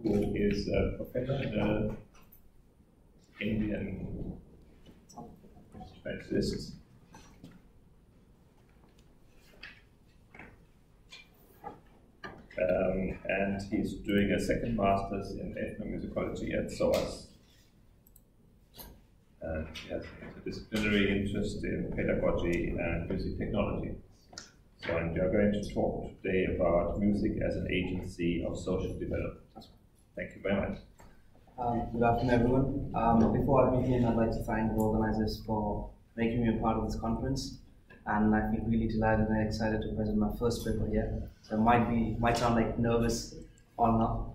who is a professor in an Indian specialist. And he's doing a second master's in ethnomusicology at SOAS. And he has a interdisciplinary interest in pedagogy and music technology. So, we are going to talk today about music as an agency of social development. Thank you very much. Good afternoon, everyone. Before I begin, I'd like to thank the organizers for making me a part of this conference. And I feel really delighted and excited to present my first paper here. So it might sound like nervous or not.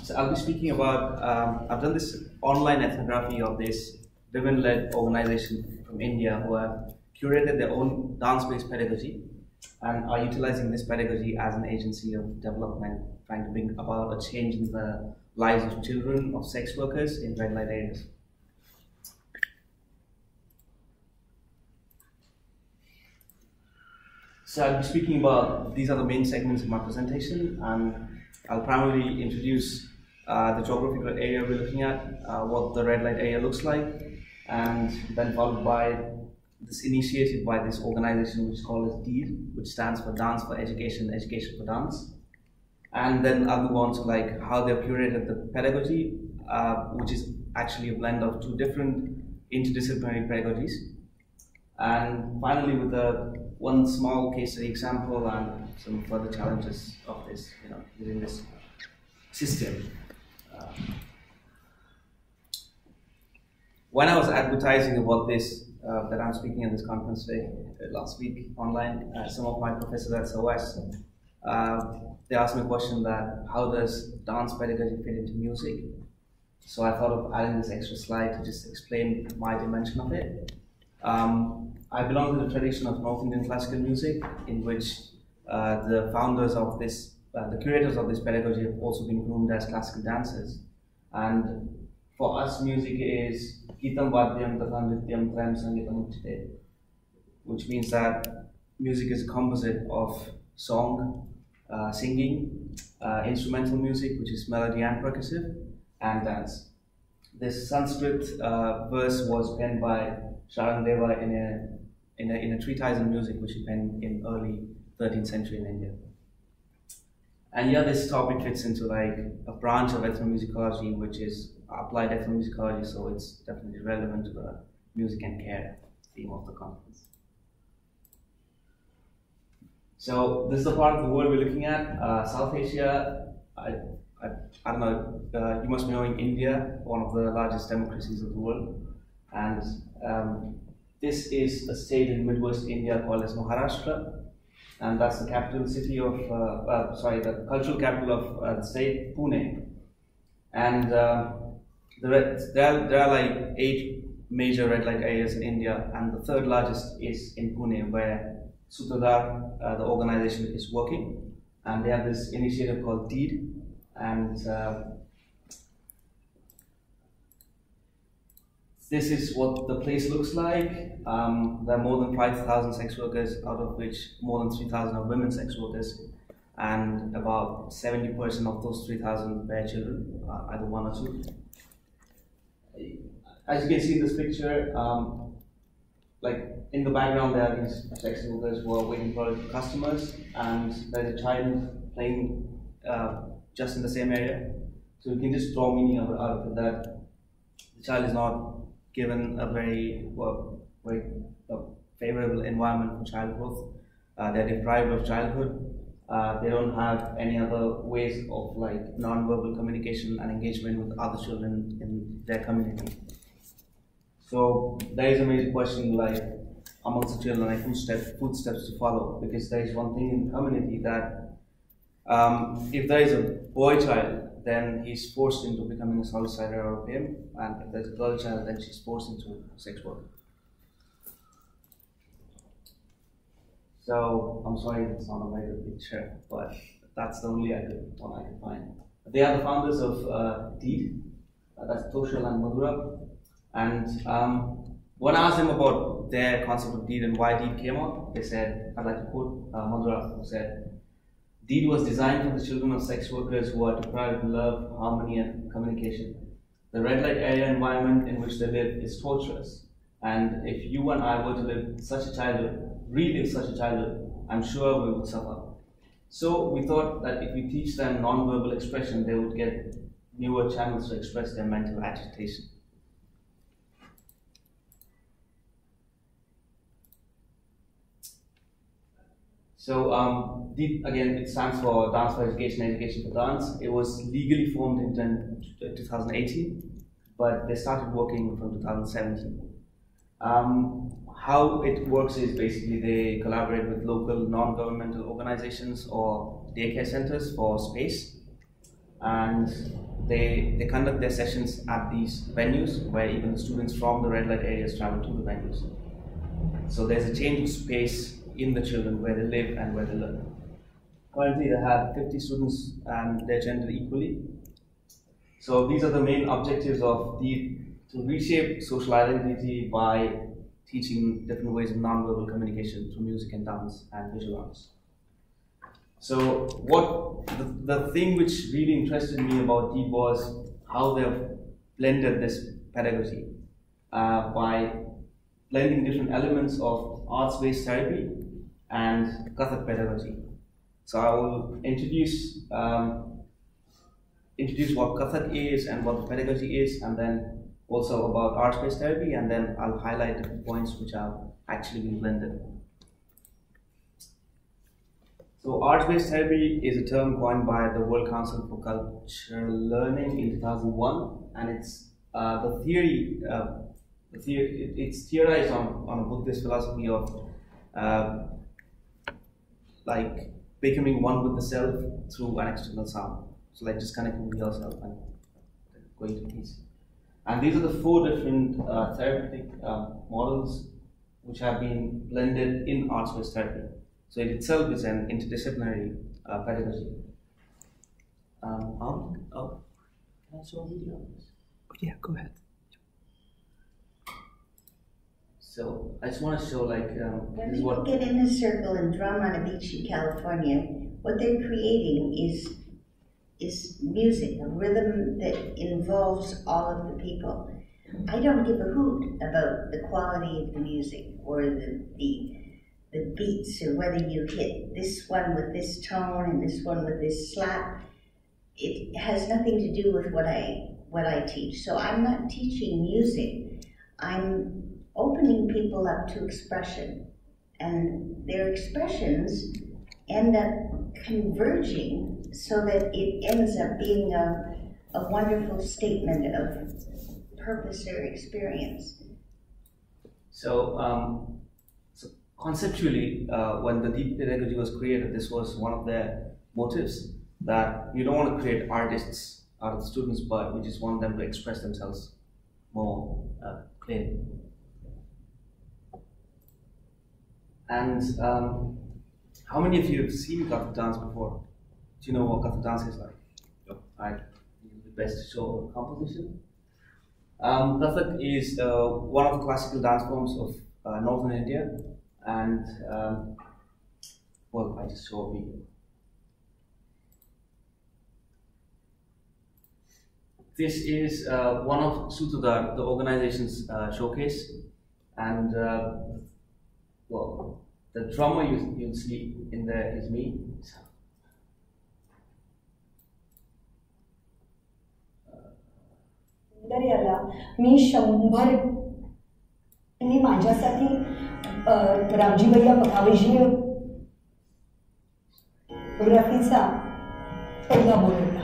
So I'll be speaking about, I've done this online ethnography of this women-led organization from India who have curated their own dance-based pedagogy and are utilizing this pedagogy as an agency of development, trying to bring about a change in the lives of children, of sex workers in red light areas. So I'll be speaking about, these are the main segments of my presentation, and I'll primarily introduce the geographical area we're looking at, what the red light area looks like, and then followed by this initiative by this organization which is called as DEED, which stands for Dance for Education, Education for Dance. And then I'll move on to like how they've curated the pedagogy, which is actually a blend of two different interdisciplinary pedagogies. And finally, with one small case study example and some further challenges of this, within this system. When I was advertising about this, that I'm speaking at this conference today, last week online, some of my professors at SOAS, they asked me a question that how does dance pedagogy fit into music? So I thought of adding this extra slide to just explain my dimension of it. I belong to the tradition of North Indian classical music, in which the founders of this, the curators of this pedagogy have also been groomed as classical dancers. And for us, music is Gitam Vadyam Tatha Nrityam Trayam Sangeetam Uchite, which means that music is a composite of song, singing, instrumental music, which is melody and percussive, and dance. This Sanskrit verse was penned by Sharangdeva in a treatise on music, which he penned in early 13th century in India. And yeah, this topic fits into like a branch of ethnomusicology, which is applied ethnomusicology, so it's definitely relevant to the music and care theme of the conference. So this is the part of the world we're looking at. South Asia, I don't know, you must be knowing India, one of the largest democracies of the world. And this is a state in Midwest India called as Maharashtra. And that's the capital city of, the cultural capital of the state, Pune. And there are like 8 major red light areas in India, and the third largest is in Pune, where Sutradhar, the organization, is working. And they have this initiative called DEED, and this is what the place looks like. There are more than 5,000 sex workers, out of which more than 3,000 are women sex workers, and about 70% of those 3,000 bear children, either one or two. As you can see in this picture, like in the background there are these sex workers who are waiting for customers, and there's a child playing just in the same area. So you can just draw meaning out of it that the child is not given a very favorable environment for child growth. They're deprived of childhood. They don't have any other ways of like non-verbal communication and engagement with other children in their community. So there is a major question like amongst the children, like footsteps to follow, because there is one thing in the community that if there is a boy child, then he's forced into becoming a solicitor or a pimp, and if there's a girl child, then she's forced into sex work. So I'm sorry it's not a very good picture, but that's the only one I could find. They are the founders of DEED, that's Toshal and Madhura. And when I asked them about their concept of DEED and why DEED came up, they said, I'd like to quote Madhura, who said, Deed was designed for the children of sex workers who are deprived of love, harmony, and communication. The red light area environment in which they live is torturous. And if you and I were to relive such a childhood, I'm sure we would suffer. So we thought that if we teach them non-verbal expression, they would get newer channels to express their mental agitation. So again, it stands for Dance for Education, Education for Dance. It was legally formed in 2018, but they started working from 2017. How it works is basically they collaborate with local non-governmental organizations or daycare centers for space, and they conduct their sessions at these venues where even the students from the red light areas travel to the venues. So there's a change of space in the children where they live and where they learn. Currently they have 50 students and they're gendered equally. So these are the main objectives of to reshape social identity by teaching different ways of non-verbal communication through music and dance and visual arts. So the thing which really interested me about Deep was how they've blended this pedagogy by blending different elements of arts-based therapy and Kathak pedagogy. So I will introduce what Kathak is and what the pedagogy is, and then also about arts-based therapy, and then I'll highlight the points which have actually been blended. So arts-based therapy is a term coined by the World Council for Cultural Learning in 2001, and it's the theory. It's theorized on a Buddhist philosophy of like becoming one with the self through an external sound. So like just connecting with yourself and going to peace. And these are the 4 different therapeutic models which have been blended in arts-based therapy. So it itself is an interdisciplinary pedagogy. Can I show a video of this? Oh, yeah, go ahead. So I just want to show like when people get in a circle and drum on a beach in California, what they're creating is music, a rhythm that involves all of the people. I don't give a hoot about the quality of the music or the beats, or whether you hit this one with this tone and this one with this slap. It has nothing to do with what I teach. So I'm not teaching music. I'm opening people up to expression, and their expressions end up converging so that it ends up being a wonderful statement of purpose or experience. So, conceptually, when the deep pedagogy was created, this was one of their motives, that you don't want to create artists out of the students, but we just want them to express themselves more clearly. And how many of you have seen Kathak dance before? Do you know what Kathak dance is like? No. Right. It's best to show a composition. Kathak is one of the classical dance forms of northern India, and well, I just show a video. This is one of Sutradhar, the organization's showcase, and well, the drummer you'll see in there is me. मी 100 माझ्यासाठी रामजी भैया पखावेजी फोटोग्राफीचा पहिला बोल होता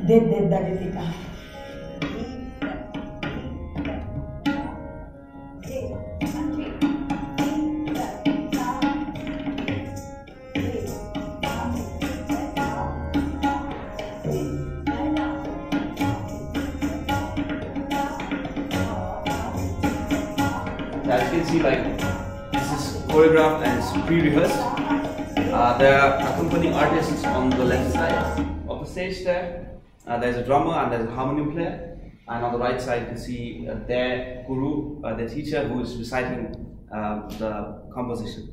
देत देत दाडे तिका As you can see, like, this is choreographed and it's pre-rehearsed. There are accompanying artists on the left side of the stage there. There's a drummer and there's a harmonium player. And on the right side you can see their guru, their teacher, who is reciting the composition.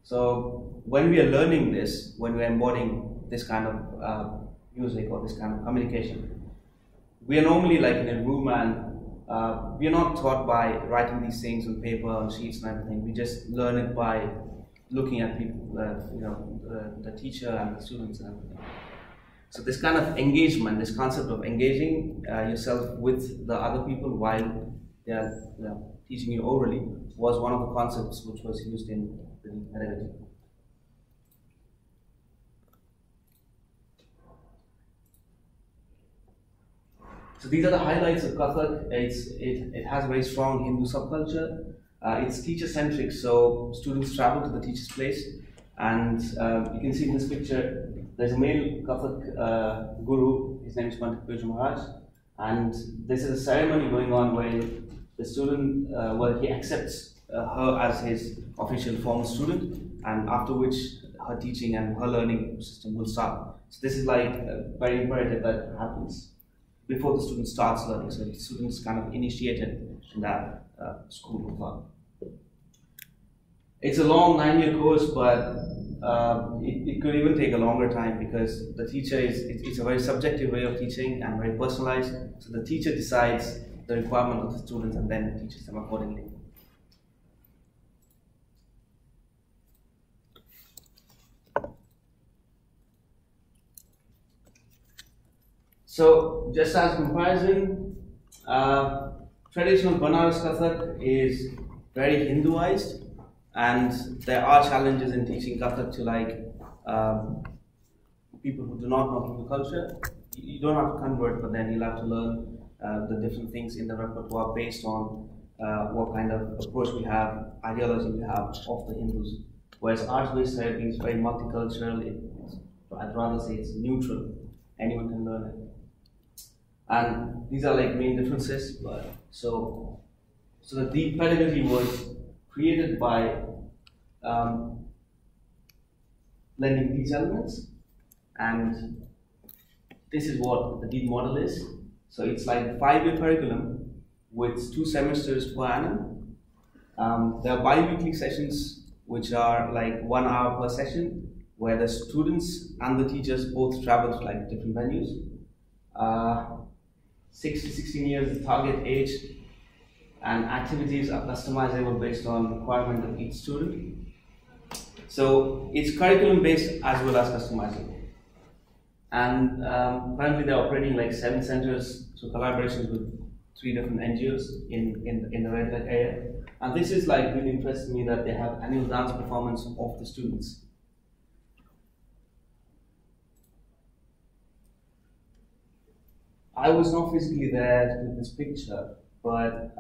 So when we are learning this, when we are embodying this kind of music or this kind of communication. We are normally like in a room, and we are not taught by writing these things on paper, on sheets and everything. We just learn it by looking at people, the teacher and the students and everything. So this kind of engagement, this concept of engaging yourself with the other people while they are teaching you orally, was one of the concepts which was used in the pedagogy. So these are the highlights of Kathak. It has a very strong Hindu subculture. It's teacher-centric, so students travel to the teacher's place, and you can see in this picture, there's a male Kathak guru. His name is Pedagogy Maharaj, and this is a ceremony going on where the student, he accepts her as his official formal student, and after which her teaching and her learning system will start. So this is like very imperative that happens before the student starts learning. So the student is kind of initiated in that school of thought. It's a long 9-year course, but it could even take a longer time, because the teacher it's a very subjective way of teaching and very personalized. So the teacher decides the requirement of the students and then teaches them accordingly. So, just as comparison, traditional Banaras Kathak is very Hinduized, and there are challenges in teaching Kathak to people who do not know Hindu culture. You don't have to convert, but then you'll have to learn the different things in the repertoire based on what kind of approach we have, ideology we have of the Hindus. Whereas arts-based therapy is very multicultural. I'd rather say it's neutral. Anyone can learn it. And these are like main differences. So the deep pedagogy was created by blending these elements, and this is what the deep model is. So it's like a 5-year curriculum with 2 semesters per annum. There are bi-weekly sessions which are like 1 hour per session, where the students and the teachers both travel to like different venues. 6 to 16 years the target age, and activities are customizable based on requirement of each student. So it's curriculum based as well as customizable. And currently they're operating like 7 centers, so collaborations with 3 different NGOs in the red light area. And this is like really impressed me that they have annual dance performance of the students. I was not physically there with this picture, but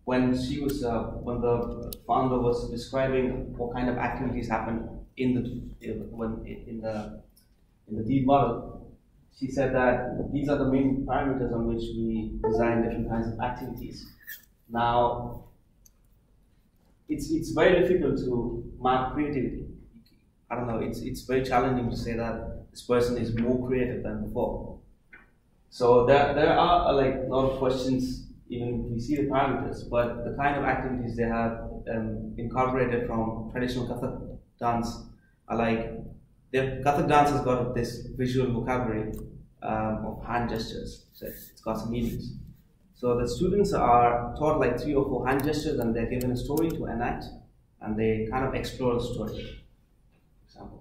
when the founder was describing what kind of activities happen in the deep model, she said that these are the main parameters on which we design different kinds of activities. Now, it's very difficult to map creativity. I don't know. It's very challenging to say that this person is more creative than before. So there are like a lot of questions, even if we see the parameters, but the kind of activities they have incorporated from traditional Kathak dance are like, Kathak dance has got this visual vocabulary of hand gestures, so it's got some meanings. So the students are taught like 3 or 4 hand gestures, and they're given a story to enact, and they kind of explore the story, for example.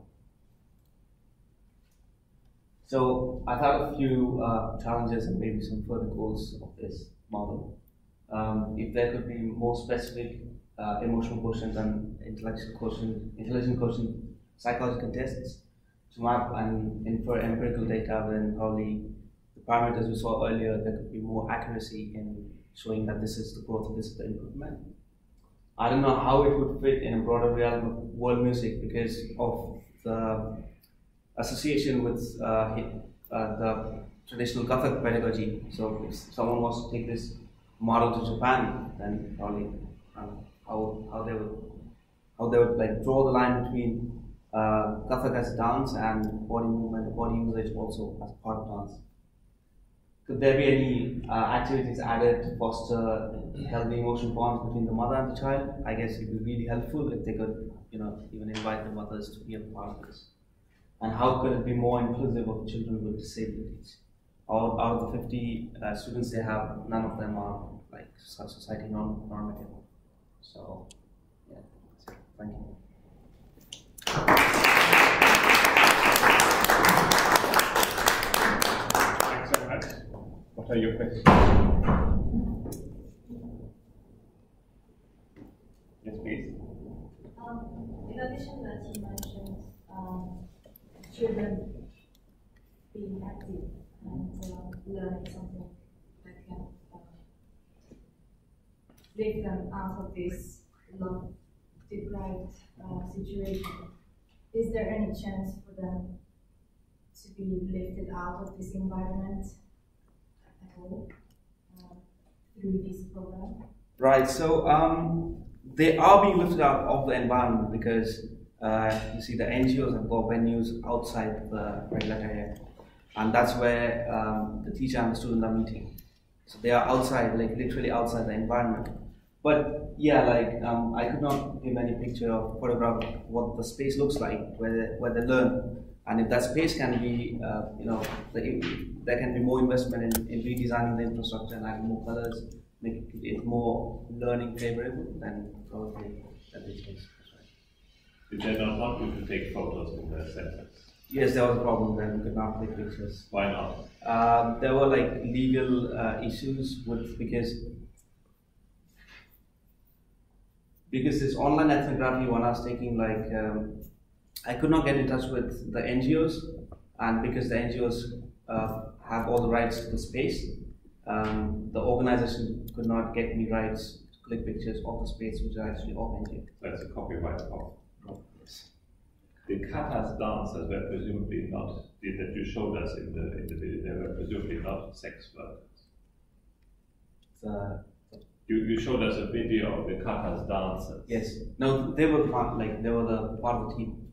So I thought a few challenges and maybe some further goals of this model. If there could be more specific emotional quotient and intellectual quotient, psychological tests to map and infer empirical data, then probably the parameters we saw earlier, there could be more accuracy in showing that this is the growth of this improvement. I don't know how it would fit in a broader realm of world music because of the association with the traditional Kathak pedagogy. So if someone wants to take this model to Japan, then probably how they would like draw the line between Kathak as dance and body movement, body usage also as part of dance. Could there be any activities added to foster healthy emotional bonds between the mother and the child? I guess it would be really helpful if they could, even invite the mothers to be a part of this. and how could it be more inclusive of children with disabilities? Out of the 50 students they have, none of them are like society normative. So, yeah, thank you. Thanks so much. What are your questions? Yes, please. In addition that you mentioned children being active and learning something that can lift them out of this love-deprived situation, is there any chance for them to be lifted out of this environment at all through this program? Right, so they are being lifted out of the environment because you see the NGOs have got venues outside the regular area, and that's where the teacher and the student are meeting. So they are outside, like literally outside the environment. But yeah, like I could not give any picture or photograph of what the space looks like where they learn, and if that space can be, there can be more investment in redesigning the infrastructure and adding more colors, make it more learning favorable, then probably that is the case. Did they not want you to take photos in the centers? Yes, there was a problem then. We could not take pictures. Why not? There were like legal issues because this online ethnography one I was taking, like I could not get in touch with the NGOs, and because the NGOs have all the rights to the space, the organization could not get me rights to click pictures of the space, which are actually of NGO. That's a copyright problem. The katas dancers were presumably not, that you showed us in the video, they were presumably not sex workers. You showed us a video of the katas dancers. Yes. No, they were part, they were the part of the team.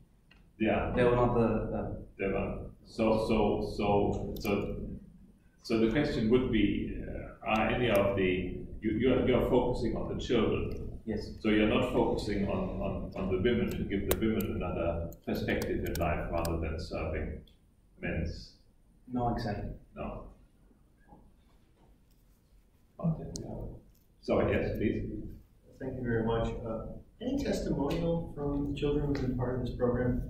Yeah. They were not the. They were. So the question would be: are any of the you are focusing on the children? Yes. So you're not focusing on the women to give the women another perspective in life rather than serving men's. No, exactly. No. Okay. Sorry, yes, please. Thank you very much. Any testimonial from children who've been part of this program?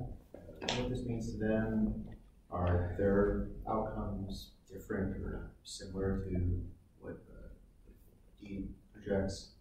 What this means to them? Are their outcomes different or similar to what the projects?